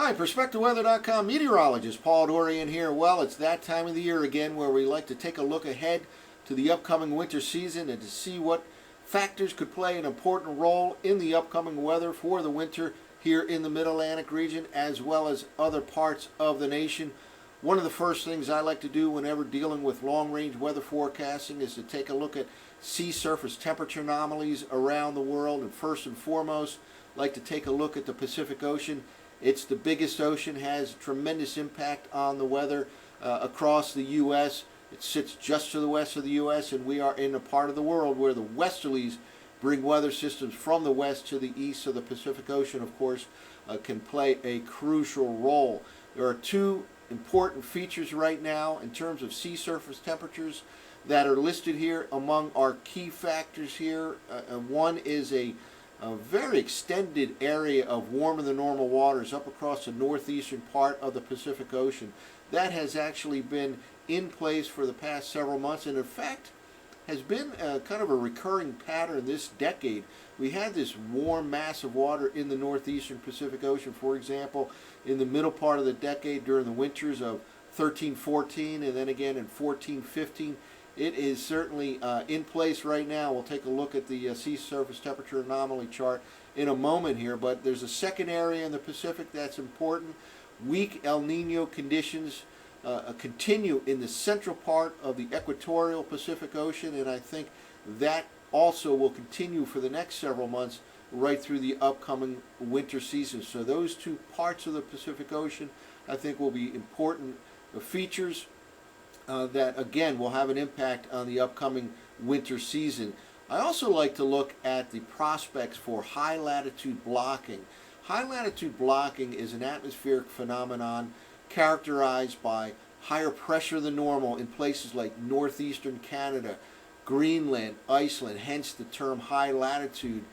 Hi, PerspectaWeather.com meteorologist Paul Dorian here. Well, it's that time of the year again where we like to take a look ahead to the upcoming winter season and to see what factors could play an important role in the upcoming weather for the winter here in the Mid-Atlantic region as well as other parts of the nation. One of the first things I like to do whenever dealing with long-range weather forecasting is to take a look at sea surface temperature anomalies around the world, and first and foremost, like to take a look at the Pacific Ocean. It's the biggest ocean, has tremendous impact on the weather across the U.S. It sits just to the west of the U.S., and we are in a part of the world where the westerlies bring weather systems from the west to the east, so the Pacific Ocean, of course, can play a crucial role. There are two important features right now in terms of sea surface temperatures that are listed here among our key factors here. One is a very extended area of warmer than normal waters up across the northeastern part of the Pacific Ocean. That has actually been in place for the past several months, and in fact has been kind of a recurring pattern this decade. We had this warm mass of water in the northeastern Pacific Ocean, for example, in the middle part of the decade during the winters of 13-14 and then again in 14-15. It is certainly in place right now. We'll take a look at the sea surface temperature anomaly chart in a moment here, but there's a second area in the Pacific that's important. Weak El Nino conditions continue in the central part of the equatorial Pacific Ocean, and I think that also will continue for the next several months right through the upcoming winter season. So those two parts of the Pacific Ocean I think will be important features that again will have an impact on the upcoming winter season. I also like to look at the prospects for high latitude blocking. High latitude blocking is an atmospheric phenomenon characterized by higher pressure than normal in places like northeastern Canada, Greenland, Iceland, hence the term high latitude.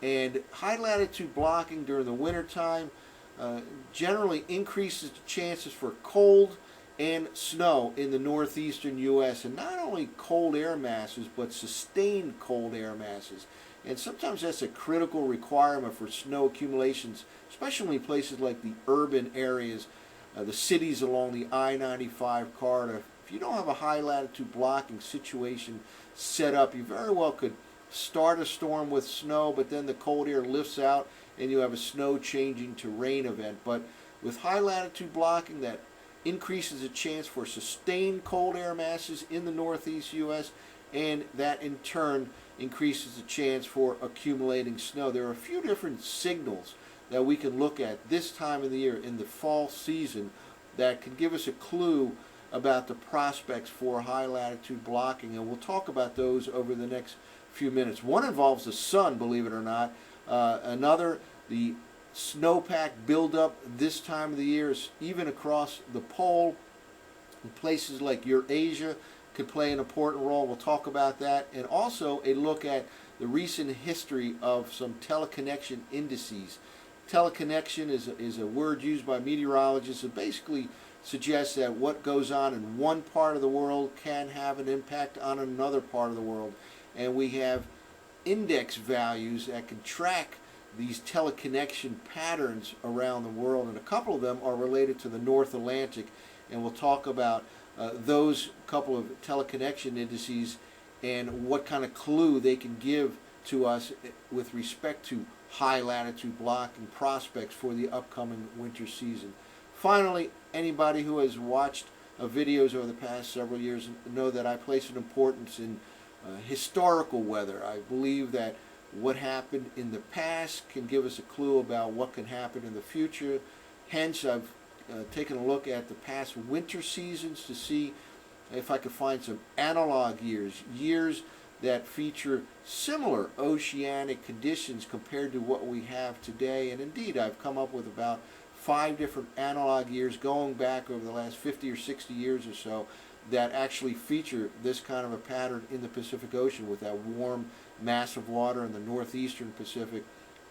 And high latitude blocking during the wintertime generally increases the chances for cold and snow in the northeastern U.S. and not only cold air masses but sustained cold air masses, and sometimes that's a critical requirement for snow accumulations, especially in places like the urban areas, the cities along the I-95 corridor. If you don't have a high latitude blocking situation set up, you very well could start a storm with snow, but then the cold air lifts out and you have a snow changing to rain event. But with high latitude blocking, that increases the chance for sustained cold air masses in the northeast U.S., and that in turn increases the chance for accumulating snow. There are a few different signals that we can look at this time of the year in the fall season that can give us a clue about the prospects for high latitude blocking, and we'll talk about those over the next few minutes. One involves the sun, believe it or not. Another, the snowpack buildup this time of the year, is even across the pole in places like Eurasia, could play an important role. We'll talk about that, and also a look at the recent history of some teleconnection indices. Teleconnection is a word used by meteorologists. It basically suggests that what goes on in one part of the world can have an impact on another part of the world, and we have index values that can track these teleconnection patterns around the world, and a couple of them are related to the North Atlantic, and we'll talk about those couple of teleconnection indices and what kind of clue they can give to us with respect to high latitude blocking prospects for the upcoming winter season. Finally, anybody who has watched videos over the past several years know that I place an importance in historical weather. I believe that what happened in the past can give us a clue about what can happen in the future. Hence, I've taken a look at the past winter seasons to see if I could find some analog years, years that feature similar oceanic conditions compared to what we have today. And indeed, I've come up with about 5 different analog years going back over the last 50 or 60 years or so that actually feature this kind of a pattern in the Pacific Ocean, with that warm mass of water in the northeastern Pacific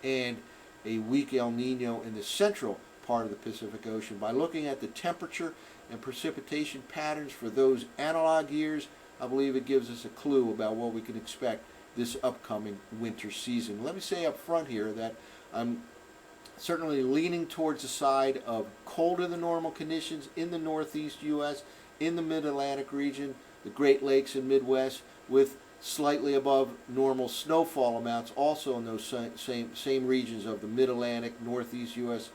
and a weak El Nino in the central part of the Pacific Ocean. By looking at the temperature and precipitation patterns for those analog years, I believe it gives us a clue about what we can expect this upcoming winter season. Let me say up front here that I'm certainly leaning towards the side of colder than normal conditions in the northeast U.S., in the mid-Atlantic region, the Great Lakes and Midwest, with slightly above normal snowfall amounts also in those same regions of the mid-Atlantic, northeast U.S.,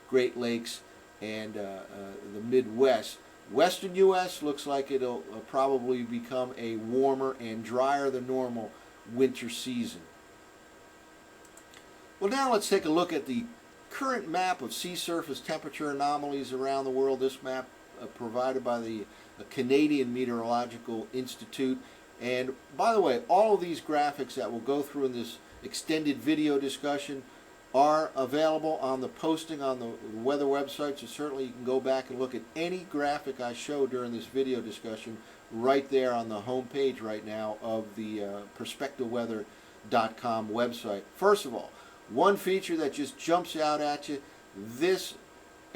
Great Lakes, and the Midwest. Western U.S. looks like it'll probably become a warmer and drier than normal winter season. Well, now let's take a look at the current map of sea surface temperature anomalies around the world. This map provided by the Canadian Meteorological Institute. And by the way, all of these graphics that we'll go through in this extended video discussion are available on the posting on the weather website, so certainly you can go back and look at any graphic I show during this video discussion right there on the home page right now of the PerspectaWeather.com website. First of all, one feature that just jumps out at you, this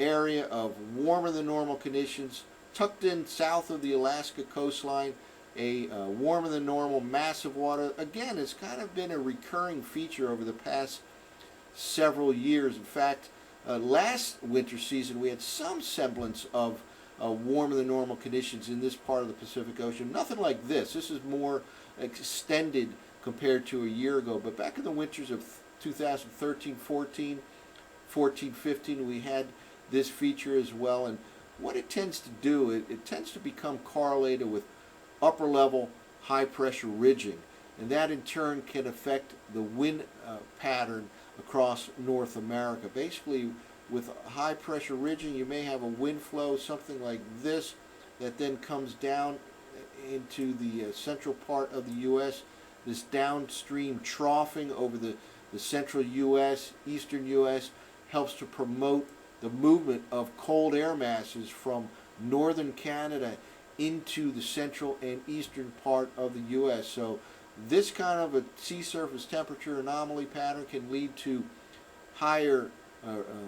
area of warmer than normal conditions tucked in south of the Alaska coastline, a warmer than normal mass of water. Again, it's kind of been a recurring feature over the past several years. In fact, last winter season we had some semblance of warmer than normal conditions in this part of the Pacific Ocean. Nothing like this. This is more extended compared to a year ago. But back in the winters of 2013, 14, 15, we had this feature as well. And what it tends to do, it tends to become correlated with upper level high pressure ridging, and that in turn can affect the wind pattern across North America. Basically, with high pressure ridging, you may have a wind flow something like this that then comes down into the central part of the U.S. This downstream troughing over the central U.S., eastern U.S. helps to promote the movement of cold air masses from northern Canada into the central and eastern part of the U.S. So this kind of a sea surface temperature anomaly pattern can lead to higher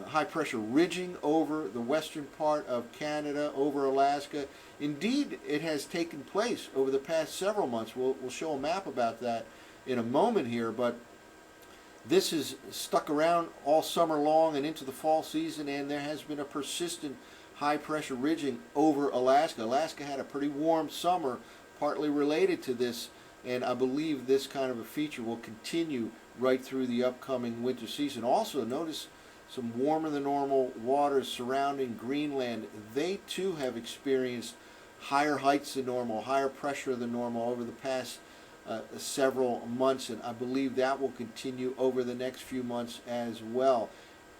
high pressure ridging over the western part of Canada, over Alaska. Indeed, it has taken place over the past several months. We'll show a map about that in a moment here, but this has stuck around all summer long and into the fall season, and there has been a persistent high pressure ridging over Alaska. Alaska had a pretty warm summer, partly related to this, and I believe this kind of a feature will continue right through the upcoming winter season. Also, notice some warmer than normal waters surrounding Greenland. They too have experienced higher heights than normal, higher pressure than normal over the past several months, and I believe that will continue over the next few months as well.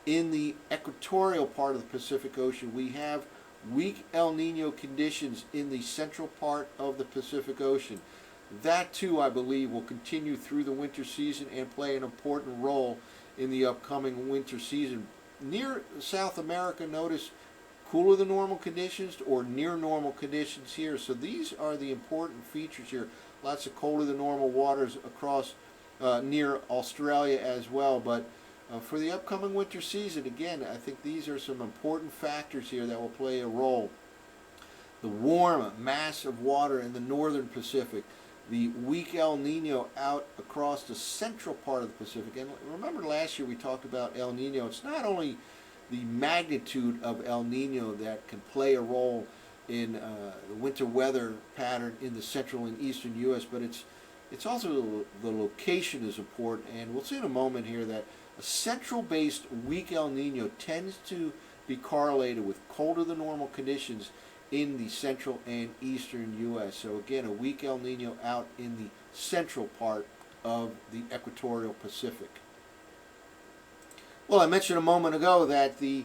In the equatorial part of the Pacific Ocean, we have weak El Nino conditions in the central part of the Pacific Ocean. That too, I believe, will continue through the winter season and play an important role in the upcoming winter season. Near South America, notice cooler than normal conditions or near normal conditions here. So these are the important features here. Lots of colder than normal waters across near Australia as well. But for the upcoming winter season, again, I think these are some important factors here that will play a role. The warm mass of water in the northern Pacific, the weak El Nino out across the central part of the Pacific. And remember last year we talked about El Nino. It's not only the magnitude of El Nino that can play a role in the winter weather pattern in the central and eastern U.S., but it's also the location is important. And we'll see in a moment here that a central-based weak El Nino tends to be correlated with colder than normal conditions in the central and eastern U.S. So again, a weak El Nino out in the central part of the equatorial Pacific. Well, I mentioned a moment ago that the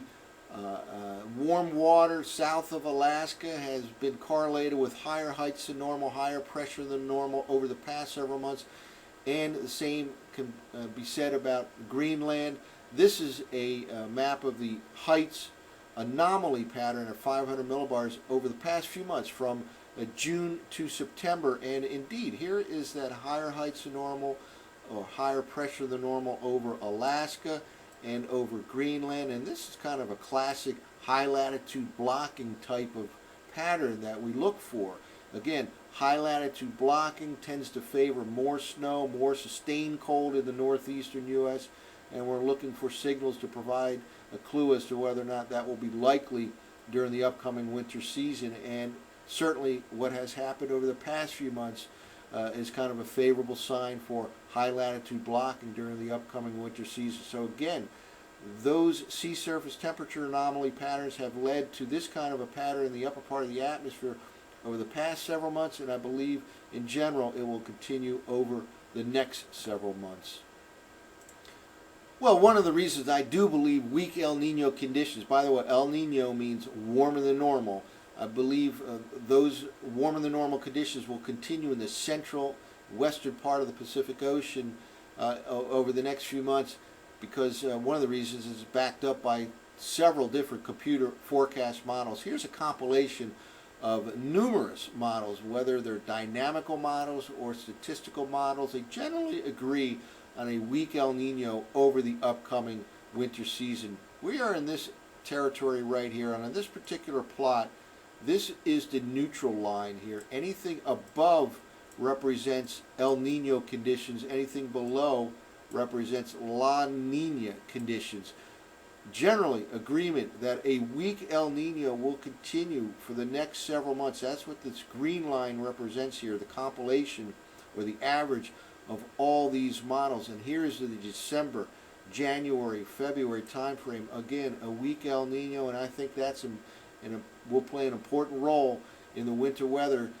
warm water south of Alaska has been correlated with higher heights than normal, higher pressure than normal over the past several months, and the same can be said about Greenland. This is a map of the heights anomaly pattern at 500 millibars over the past few months from June to September, and indeed here is that higher heights than normal or higher pressure than normal over Alaska and over Greenland. And this is kind of a classic high latitude blocking type of pattern that we look for. Again, high latitude blocking tends to favor more snow, more sustained cold in the northeastern U.S., and we're looking for signals to provide a clue as to whether or not that will be likely during the upcoming winter season. And certainly what has happened over the past few months is kind of a favorable sign for high latitude blocking during the upcoming winter season. So again, those sea surface temperature anomaly patterns have led to this kind of a pattern in the upper part of the atmosphere over the past several months, and I believe in general it will continue over the next several months. Well, one of the reasons I do believe weak El Nino conditions, by the way, El Nino means warmer than normal. I believe those warmer than normal conditions will continue in the central western part of the Pacific Ocean over the next few months, because one of the reasons is backed up by several different computer forecast models. Here's a compilation of numerous models, whether they're dynamical models or statistical models. They generally agree on a weak El Nino over the upcoming winter season. We are in this territory right here, and on this particular plot, this is the neutral line here. Anything above represents El Nino conditions, anything below represents La Nina conditions. Generally, agreement that a weak El Nino will continue for the next several months. That's what this green line represents here, the compilation or the average of all these models. And here is the December, January, February time frame. Again, a weak El Nino, and I think that's will play an important role in the winter weather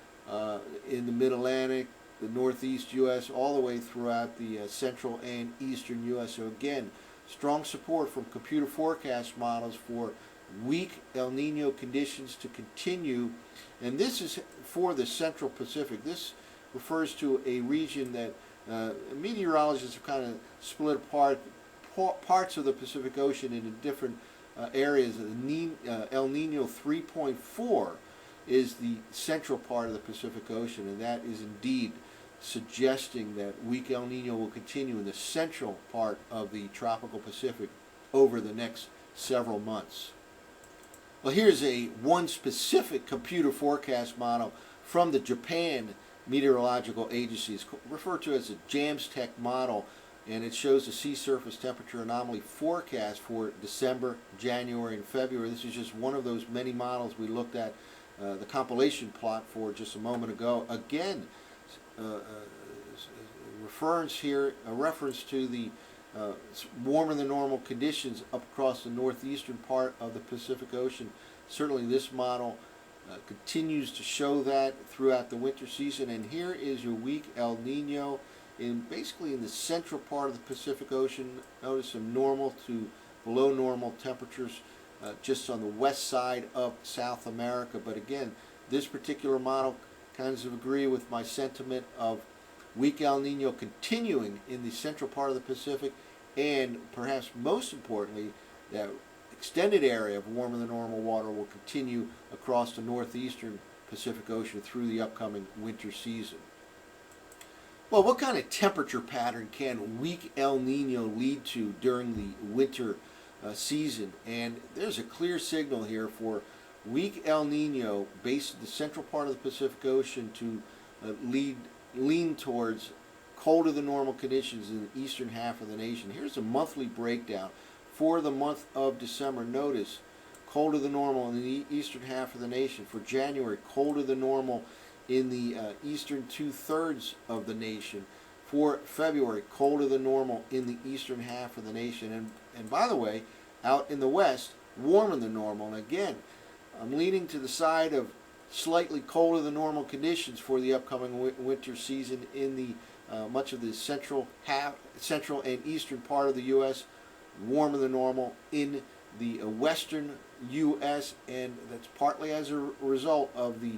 in the Mid-Atlantic, the Northeast U.S., all the way throughout the Central and Eastern U.S. So again, strong support from computer forecast models for weak El Nino conditions to continue. And this is for the Central Pacific. This refers to a region that meteorologists have kind of split apart parts of the Pacific Ocean into different areas. El Nino 3.4 is the central part of the Pacific Ocean, and that is indeed suggesting that weak El Nino will continue in the central part of the tropical Pacific over the next several months. Well, here's one specific computer forecast model from the Japan Meteorological Agency. It's referred to as a JAMSTEC model, and it shows the sea surface temperature anomaly forecast for December, January, and February. This is just one of those many models we looked at the compilation plot for just a moment ago. Again, a reference to the warmer than normal conditions up across the northeastern part of the Pacific Ocean. Certainly this model continues to show that throughout the winter season. And here is your weak El Nino basically in the central part of the Pacific Ocean. Notice some normal to below normal temperatures just on the west side of South America. But again, this particular model kind of agree with my sentiment of weak El Nino continuing in the central part of the Pacific, and perhaps most importantly, that extended area of warmer than normal water will continue across the northeastern Pacific Ocean through the upcoming winter season. Well, what kind of temperature pattern can weak El Nino lead to during the winter season? And there's a clear signal here for weak El Nino based in the central part of the Pacific Ocean to lean towards colder than normal conditions in the eastern half of the nation. Here's a monthly breakdown for the month of December. Notice colder than normal in the eastern half of the nation. For January, colder than normal in the eastern two-thirds of the nation. For February, colder than normal in the eastern half of the nation. And by the way, out in the west, warmer than normal. And again, I'm leaning to the side of slightly colder than normal conditions for the upcoming winter season in the much of the central and eastern part of the U.S. Warmer than normal in the western U.S., and that's partly as a result of the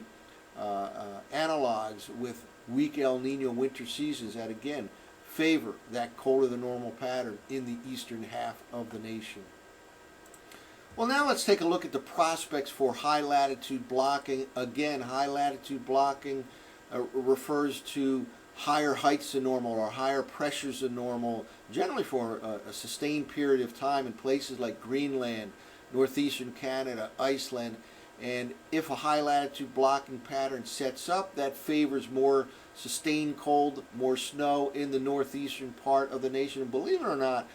analogs with weak El Nino winter seasons that again favor that colder than normal pattern in the eastern half of the nation. Well, now let's take a look at the prospects for high latitude blocking. Again, high latitude blocking refers to higher heights than normal or higher pressures than normal, generally for a sustained period of time in places like Greenland, northeastern Canada, Iceland. And if a high latitude blocking pattern sets up, that favors more sustained cold, more snow in the northeastern part of the nation. And believe it or not,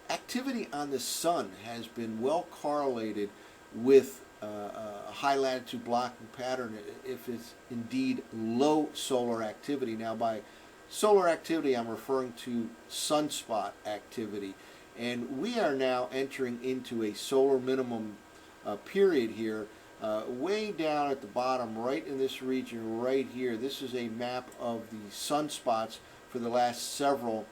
activity on the sun has been well correlated with a high latitude blocking pattern if it's indeed low solar activity. Now, by solar activity, I'm referring to sunspot activity. And we are now entering into a solar minimum period here, way down at the bottom, right in this region, right here. This is a map of the sunspots for the last several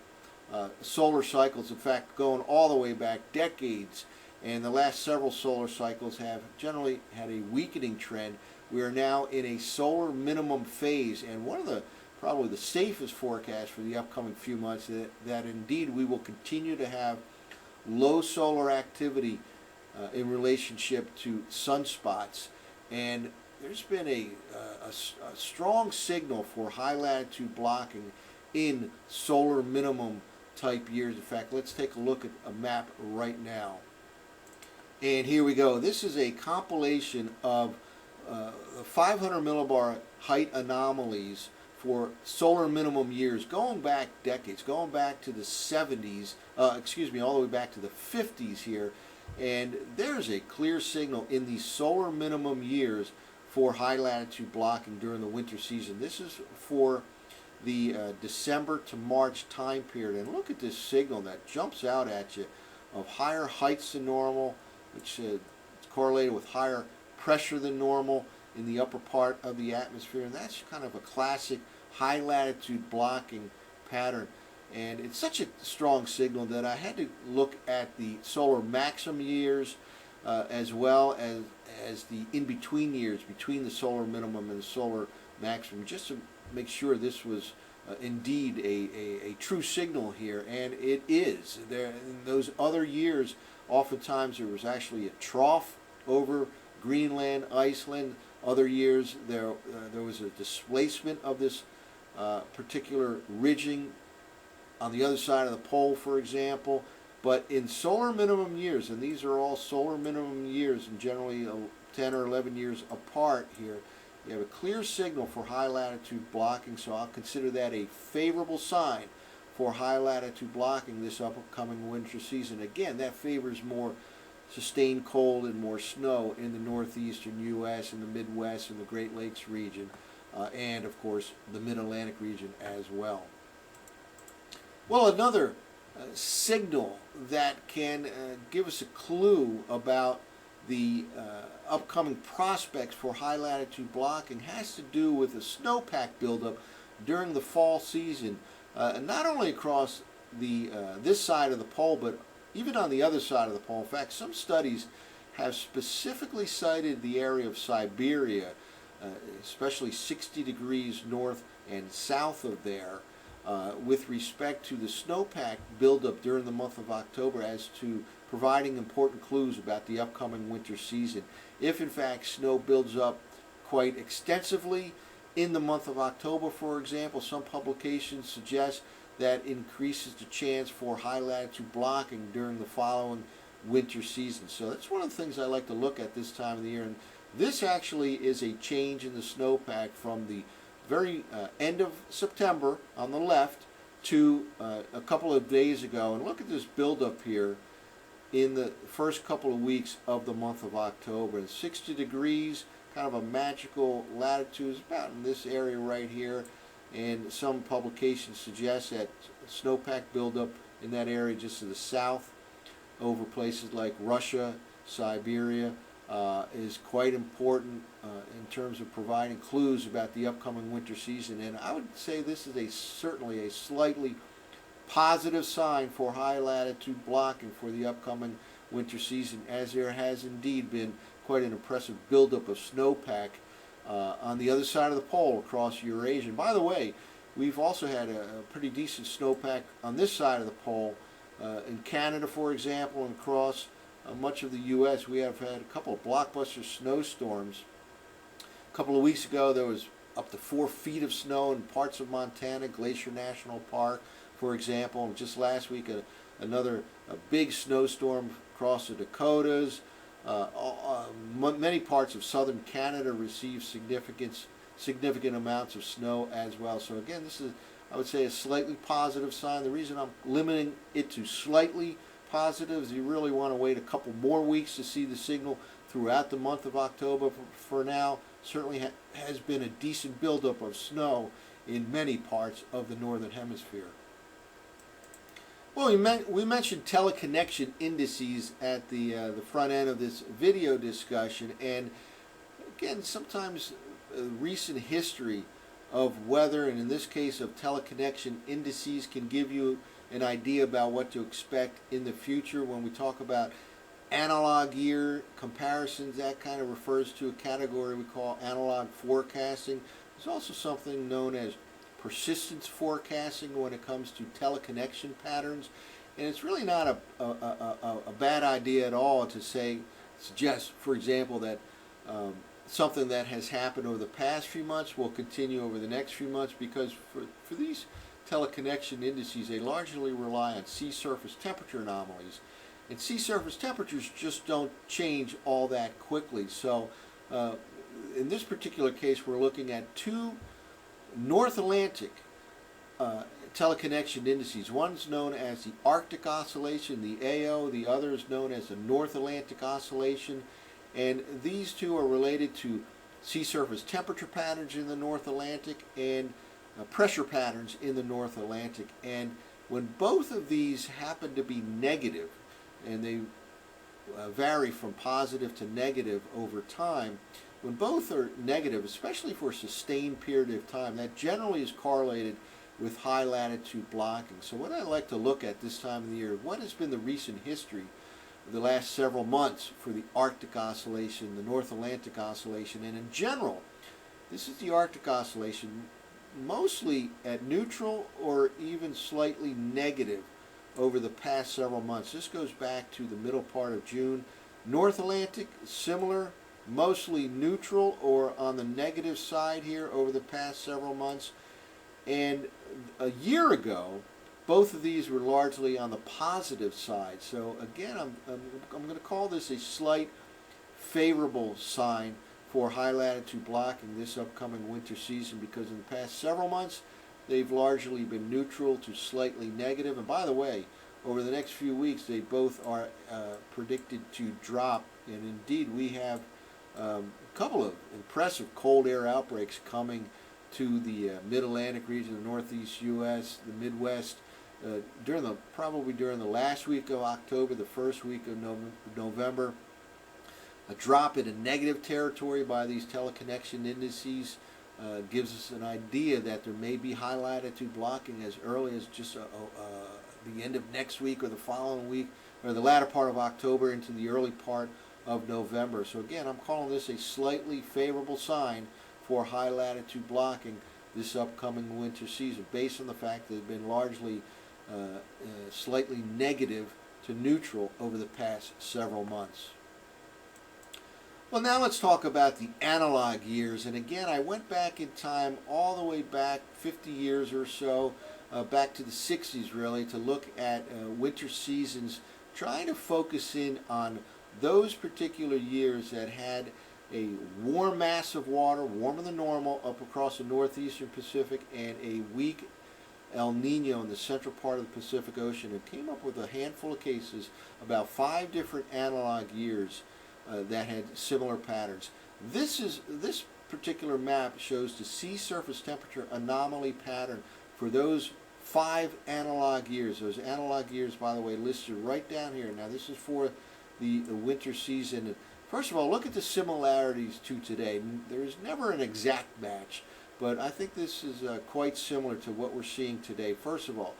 solar cycles. In fact, going all the way back decades. And the last several solar cycles have generally had a weakening trend. We are now in a solar minimum phase, and one of the probably the safest forecasts for the upcoming few months that indeed we will continue to have low solar activity in relationship to sunspots. And there's been a strong signal for high latitude blocking in solar minimum type years. In fact, let's take a look at a map right now. And here we go. This is a compilation of 500 millibar height anomalies for solar minimum years, going back decades, going back to the 70s, all the way back to the 50s here. And there's a clear signal in the solar minimum years for high latitude blocking during the winter season. This is for the December to March time period. And look at this signal that jumps out at you of higher heights than normal, which is correlated with higher pressure than normal in the upper part of the atmosphere. And that's kind of a classic high latitude blocking pattern. And it's such a strong signal that I had to look at the solar maximum years as well as the in-between years between the solar minimum and the solar maximum, just to make sure this was indeed a true signal here. And it is. There, in those other years, oftentimes there was actually a trough over Greenland, Iceland. Other years there was a displacement of this particular ridging on the other side of the pole, for example. But in solar minimum years, and these are all solar minimum years and generally 10 or 11 years apart here, you have a clear signal for high latitude blocking, so I'll consider that a favorable sign for high latitude blocking this upcoming winter season. Again, that favors more sustained cold and more snow in the northeastern U.S., in the Midwest, and the Great Lakes region, and of course the Mid-Atlantic region as well. Well, another signal that can give us a clue about the upcoming prospects for high latitude blocking has to do with the snowpack buildup during the fall season, not only across this side of the pole, but even on the other side of the pole. In fact, some studies have specifically cited the area of Siberia, especially 60 degrees north and south of there, with respect to the snowpack buildup during the month of October, as to providing important clues about the upcoming winter season. If in fact snow builds up quite extensively in the month of October, for example, some publications suggest that increases the chance for high latitude blocking during the following winter season. So that's one of the things I like to look at this time of the year. And this actually is a change in the snowpack from the very end of September on the left to a couple of days ago. And look at this buildup here in the first couple of weeks of the month of October. And 60 degrees, kind of a magical latitude, about in this area right here. And some publications suggest that snowpack buildup in that area just to the south over places like Russia, Siberia, is quite important in terms of providing clues about the upcoming winter season. And I would say this is certainly a slightly positive sign for high latitude blocking for the upcoming winter season, as there has indeed been quite an impressive buildup of snowpack on the other side of the pole across Eurasia. And by the way, we've also had a pretty decent snowpack on this side of the pole in Canada, for example, and across much of the U.S. We have had a couple of blockbuster snowstorms. A couple of weeks ago there was up to 4 feet of snow in parts of Montana, Glacier National Park, for example. And just last week another big snowstorm across the Dakotas. Many parts of southern Canada received significant amounts of snow as well. So again, this is, I would say, a slightly positive sign. The reason I'm limiting it to slightly positives, you really want to wait a couple more weeks to see the signal throughout the month of October. For now, certainly has been a decent buildup of snow in many parts of the northern hemisphere. Well, we mentioned teleconnection indices at the front end of this video discussion, and again, sometimes recent history of weather, and in this case of teleconnection indices, can give you an idea about what to expect in the future. When we talk about analog year comparisons, that kind of refers to a category we call analog forecasting. There's also something known as persistence forecasting when it comes to teleconnection patterns, and it's really not a bad idea at all to suggest, for example, that something that has happened over the past few months will continue over the next few months, because for these teleconnection indices, they largely rely on sea surface temperature anomalies, and sea surface temperatures just don't change all that quickly. So in this particular case, we're looking at two North Atlantic teleconnection indices. One's known as the Arctic Oscillation, the AO, the other is known as the North Atlantic Oscillation, and these two are related to sea surface temperature patterns in the North Atlantic and pressure patterns in the North Atlantic. And when both of these happen to be negative, and they vary from positive to negative over time, when both are negative, especially for a sustained period of time, that generally is correlated with high latitude blocking. So what I like to look at this time of the year, what has been the recent history of the last several months for the Arctic Oscillation, the North Atlantic Oscillation, and in general, this is the Arctic Oscillation, mostly at neutral or even slightly negative over the past several months. This goes back to the middle part of June. North Atlantic, similar, mostly neutral or on the negative side here over the past several months. And a year ago, both of these were largely on the positive side. So again, I'm going to call this a slight favorable sign for high latitude blocking this upcoming winter season, because in the past several months, they've largely been neutral to slightly negative. And by the way, over the next few weeks, they both are predicted to drop. And indeed, we have a couple of impressive cold air outbreaks coming to the mid-Atlantic region, the northeast U.S., the Midwest, probably during the last week of October, the first week of November. A drop into negative territory by these teleconnection indices gives us an idea that there may be high latitude blocking as early as just the end of next week or the following week, or the latter part of October into the early part of November. So again, I'm calling this a slightly favorable sign for high latitude blocking this upcoming winter season, based on the fact that they've been largely slightly negative to neutral over the past several months. Well, now let's talk about the analog years. And again, I went back in time all the way back 50 years or so, back to the 60s really, to look at winter seasons, trying to focus in on those particular years that had a warm mass of water, warmer than normal, up across the northeastern Pacific, and a weak El Nino in the central part of the Pacific Ocean, and came up with a handful of cases, about 5 different analog years that had similar patterns. This particular map shows the sea surface temperature anomaly pattern for those 5 analog years. Those analog years, by the way, listed right down here. Now this is for the winter season. And first of all, look at the similarities to today. There's never an exact match, but I think this is quite similar to what we're seeing today. First of all,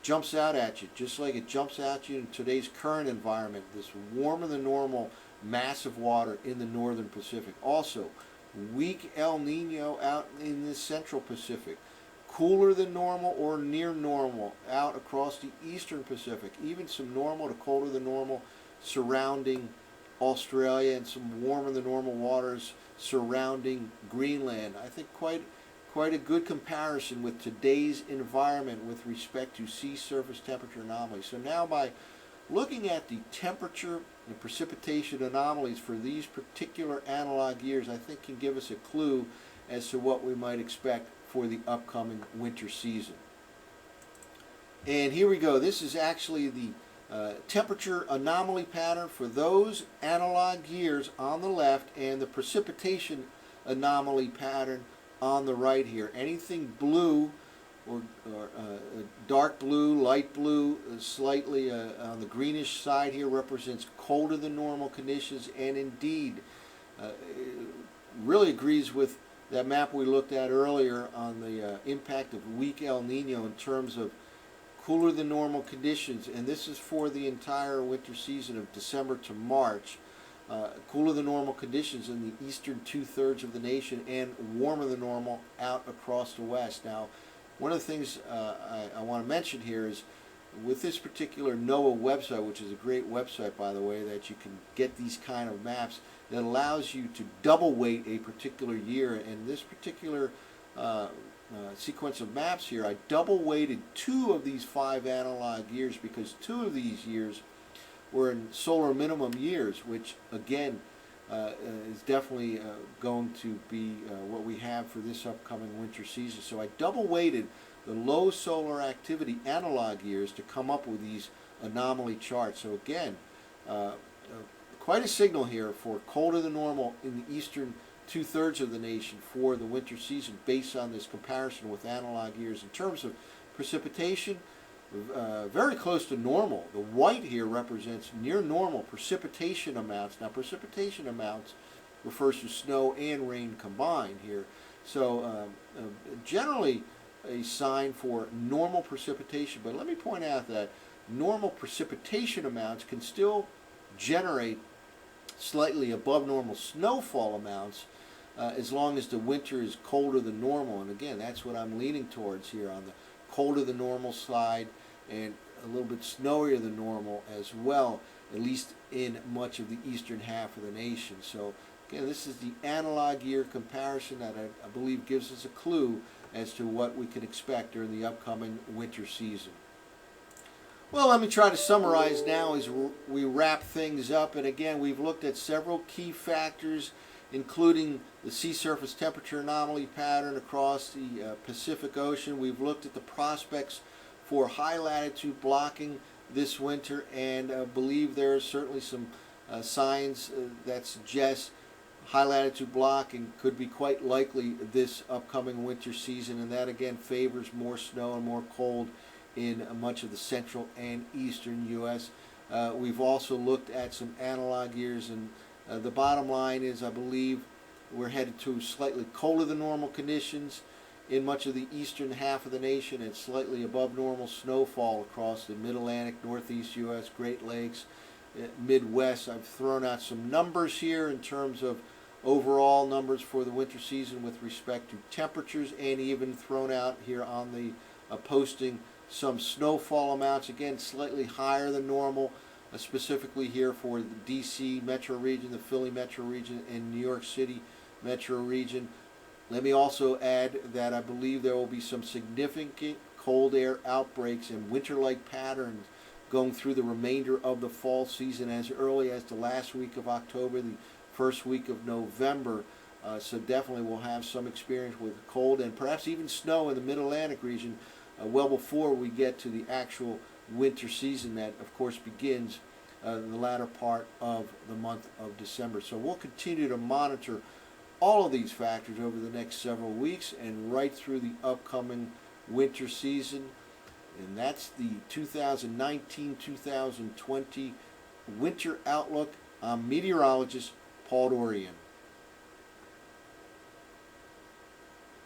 jumps out at you, just like it jumps at you in today's current environment, this warmer than normal mass of water in the northern Pacific. Also, weak El Nino out in the central Pacific. Cooler than normal or near normal out across the eastern Pacific. Even some normal to colder than normal surrounding Australia, and some warmer than normal waters surrounding Greenland. I think quite a good comparison with today's environment with respect to sea surface temperature anomalies. So now, by looking at the temperature and precipitation anomalies for these particular analog years, I think can give us a clue as to what we might expect for the upcoming winter season. And here we go. This is actually the temperature anomaly pattern for those analog years on the left, and the precipitation anomaly pattern on the right here. Anything blue or dark blue, light blue, slightly on the greenish side here represents colder than normal conditions, and indeed really agrees with that map we looked at earlier on the impact of weak El Nino in terms of cooler than normal conditions, and this is for the entire winter season of December to March. Cooler than normal conditions in the eastern two-thirds of the nation, and warmer than normal out across the west. Now, one of the things I want to mention here is with this particular NOAA website, which is a great website, by the way, that you can get these kind of maps that allows you to double weight a particular year. And this particular sequence of maps here, I double weighted 2 of these 5 analog years because 2 of these years were in solar minimum years, which again is definitely going to be what we have for this upcoming winter season. So I double weighted the low solar activity analog years to come up with these anomaly charts. So again, quite a signal here for colder than normal in the eastern two-thirds of the nation for the winter season based on this comparison with analog years. In terms of precipitation, very close to normal. The white here represents near normal precipitation amounts. Now, precipitation amounts refers to snow and rain combined here. So generally a sign for normal precipitation. But let me point out that normal precipitation amounts can still generate slightly above normal snowfall amounts as long as the winter is colder than normal. And again, that's what I'm leaning towards here on the colder than normal slide, and a little bit snowier than normal as well, at least in much of the eastern half of the nation. So again, this is the analog year comparison that I believe gives us a clue as to what we can expect during the upcoming winter season. Well, let me try to summarize now as we wrap things up. And again, we've looked at several key factors, including the sea surface temperature anomaly pattern across the Pacific Ocean. We've looked at the prospects for high latitude blocking this winter, and believe there are certainly some signs that suggest high latitude blocking could be quite likely this upcoming winter season, and that again favors more snow and more cold in much of the central and eastern U.S. We've also looked at some analog years, and the bottom line is I believe we're headed to slightly colder than normal conditions in much of the eastern half of the nation, and slightly above normal snowfall across the mid-Atlantic, northeast U.S., Great Lakes, Midwest. I've thrown out some numbers here in terms of overall numbers for the winter season with respect to temperatures, and even thrown out here on the posting some snowfall amounts, again slightly higher than normal, specifically here for the DC metro region, the Philly metro region, and New York City metro region. Let me also add that I believe there will be some significant cold air outbreaks and winter-like patterns going through the remainder of the fall season as early as the last week of October, the first week of November. So definitely we'll have some experience with cold and perhaps even snow in the mid-Atlantic region well before we get to the actual winter season that, of course, begins in the latter part of the month of December. So we'll continue to monitor all of these factors over the next several weeks and right through the upcoming winter season. And that's the 2019-2020 Winter Outlook. I'm meteorologist Paul Dorian.